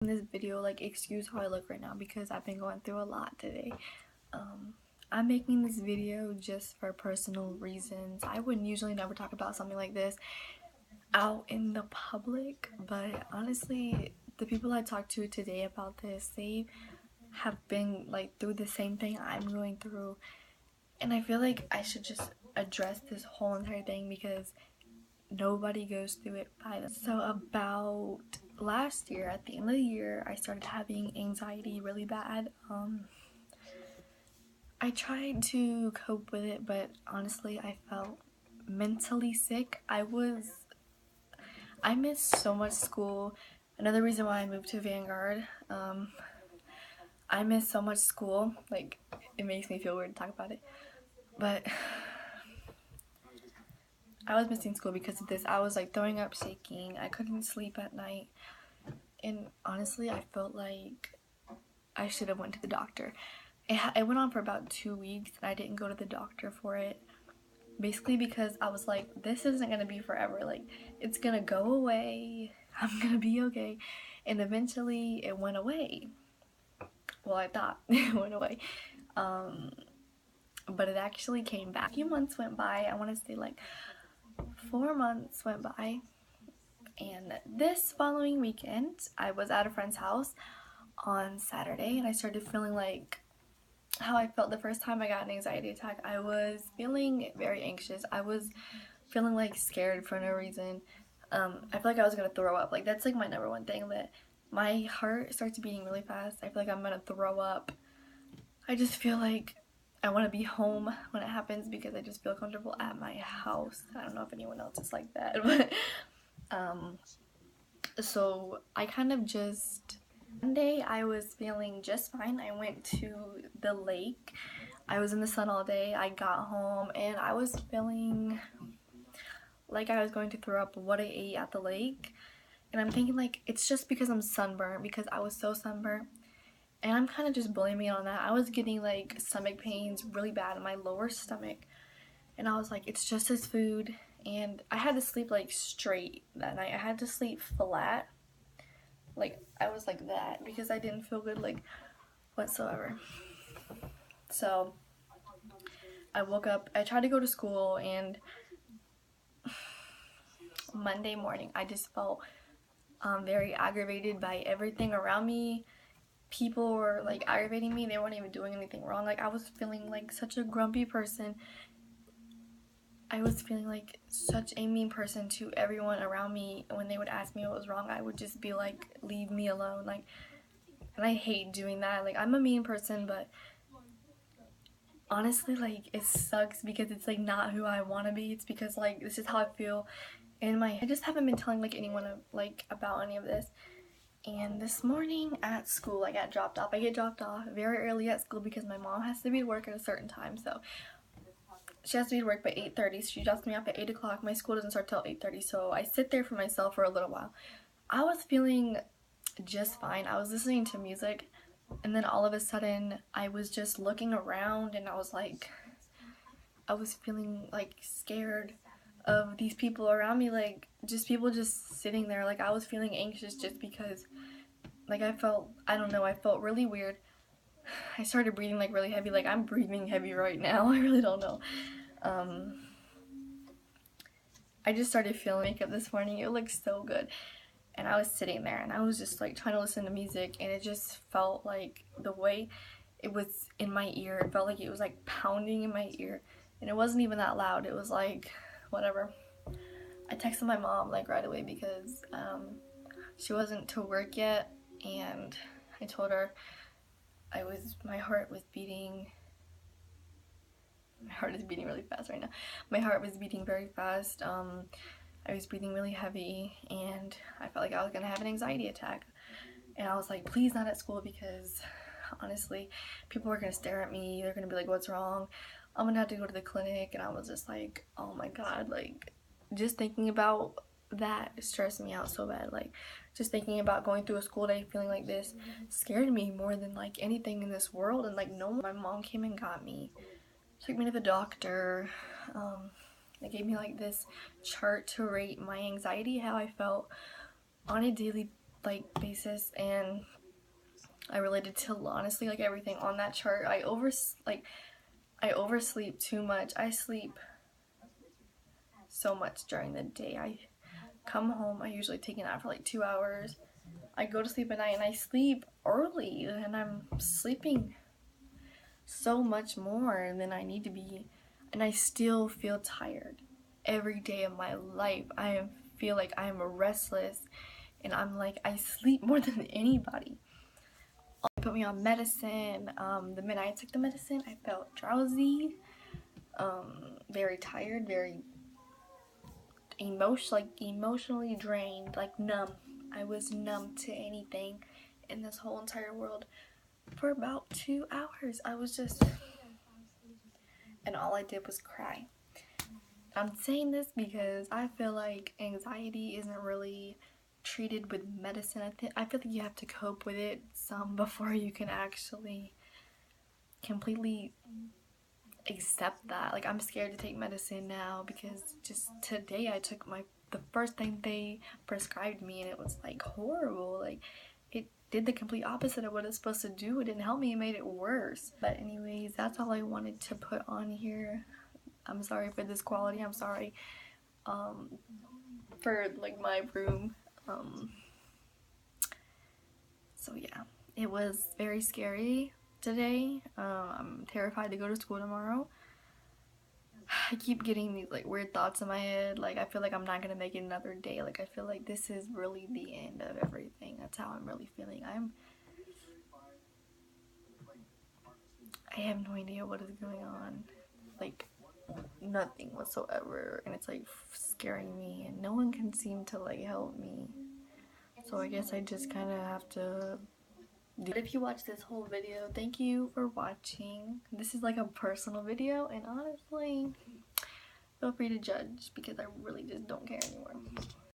In this video, like, excuse how I look right now because I've been going through a lot today. I'm making this video just for personal reasons. I wouldn't usually never talk about something like this out in the public, but honestly, the people I talked to today about this, they have been like through the same thing I'm going through, and I feel like I should just address this whole entire thing because nobody goes through it by them. So about last year, at the end of the year, I started having anxiety really bad. I tried to cope with it, but honestly, I felt mentally sick. I missed so much school. Another reason why I moved to Vanguard. I missed so much school. Like, it makes me feel weird to talk about it. But I was missing school because of this. I was like throwing up, shaking. I couldn't sleep at night. And honestly, I felt like I should have went to the doctor. It went on for about 2 weeks and I didn't go to the doctor for it. Basically because I was like, this isn't going to be forever. Like, it's going to go away. I'm going to be okay. And eventually it went away. Well, I thought it went away. But it actually came back. A few months went by. I want to say like 4 months went by. And this following weekend, I was at a friend's house on Saturday and I started feeling like how I felt the first time I got an anxiety attack. I was feeling very anxious. I was feeling like scared for no reason. I feel like I was gonna throw up. Like, that's like my number one thing, that my heart starts beating really fast. I feel like I'm gonna throw up. I just feel like I want to be home when it happens because I just feel comfortable at my house. I don't know if anyone else is like that, but so I kind of just, one day I was feeling just fine. I went to the lake. I was in the sun all day. I got home and I was feeling like I was going to throw up what I ate at the lake. And I'm thinking like it's just because I'm sunburned, because I was so sunburned. And I'm kind of just blaming it on that. I was getting like stomach pains really bad in my lower stomach. And I was like, it's just this food. And I had to sleep like straight that night. I had to sleep flat. Like, I was like that because I didn't feel good like whatsoever. So I woke up, I tried to go to school, and Monday morning I just felt very aggravated by everything around me. People were like aggravating me. They weren't even doing anything wrong. Like, I was feeling like such a grumpy person. I was feeling like such a mean person to everyone around me. When they would ask me what was wrong, I would just be like, leave me alone. Like, and I hate doing that. Like, I'm a mean person, but honestly, like, it sucks because it's like not who I want to be. It's because like this is how I feel in my, I just haven't been telling like anyone like about any of this. And this morning at school, I got dropped off. I get dropped off very early at school because my mom has to be at work at a certain time. So she has to be at work by 8:30. So she drops me off at 8 o'clock. My school doesn't start till 8:30. So I sit there for myself for a little while. I was feeling just fine. I was listening to music. And then all of a sudden, I was just looking around and I was like, I was feeling like scared of these people around me, like just people just sitting there. Like, I was feeling anxious just because like I felt, I don't know, I felt really weird. I started breathing like really heavy. Like, I'm breathing heavy right now. I really don't know. I just started feeling makeup this morning. It looked so good. And I was sitting there and I was just like trying to listen to music, and it just felt like the way it was in my ear, it felt like it was like pounding in my ear, and it wasn't even that loud. It was like whatever. I texted my mom like right away because she wasn't to work yet, and I told her my heart was beating. My heart is beating really fast right now. My heart was beating very fast. I was breathing really heavy, and I felt like I was gonna have an anxiety attack. And I was like, please not at school, because honestly, people are gonna stare at me. They're gonna be like, what's wrong? I'm gonna have to go to the clinic. And I was just like, oh my god, like, just thinking about that stressed me out so bad. Like, just thinking about going through a school day feeling like this scared me more than like anything in this world. And like, no, my mom came and got me, took me to the doctor. They gave me like this chart to rate my anxiety, how I felt on a daily like basis, and I related to honestly like everything on that chart. I oversleep too much. I sleep so much during the day. I come home, I usually take a nap for like 2 hours. I go to sleep at night and I sleep early, and I'm sleeping so much more than I need to be, and I still feel tired every day of my life. I feel like I'm restless, and I'm like, I sleep more than anybody. They put me on medicine. The minute I took the medicine, I felt drowsy, very tired, very emotionally drained, like numb. I was numb to anything in this whole entire world for about 2 hours. I was just, and all I did was cry. I'm saying this because I feel like anxiety isn't really treated with medicine. I feel like you have to cope with it some before you can actually completely accept that. Like, I'm scared to take medicine now because just today I took the first thing they prescribed me, and it was like horrible. Like, it did the complete opposite of what it's supposed to do. It didn't help me, it made it worse. But anyways, that's all I wanted to put on here. I'm sorry for this quality. I'm sorry for like my room. So yeah, it was very scary today. I'm terrified to go to school tomorrow. I keep getting these like weird thoughts in my head. Like, I feel like I'm not gonna make it another day. Like, I feel like this is really the end of everything. That's how I'm really feeling. I have no idea what is going on. Like, nothing whatsoever, and it's like scaring me, and no one can seem to like help me. So I guess I just kind of have to. But if you watched this whole video, thank you for watching. This is like a personal video, and honestly, feel free to judge because I really just don't care anymore.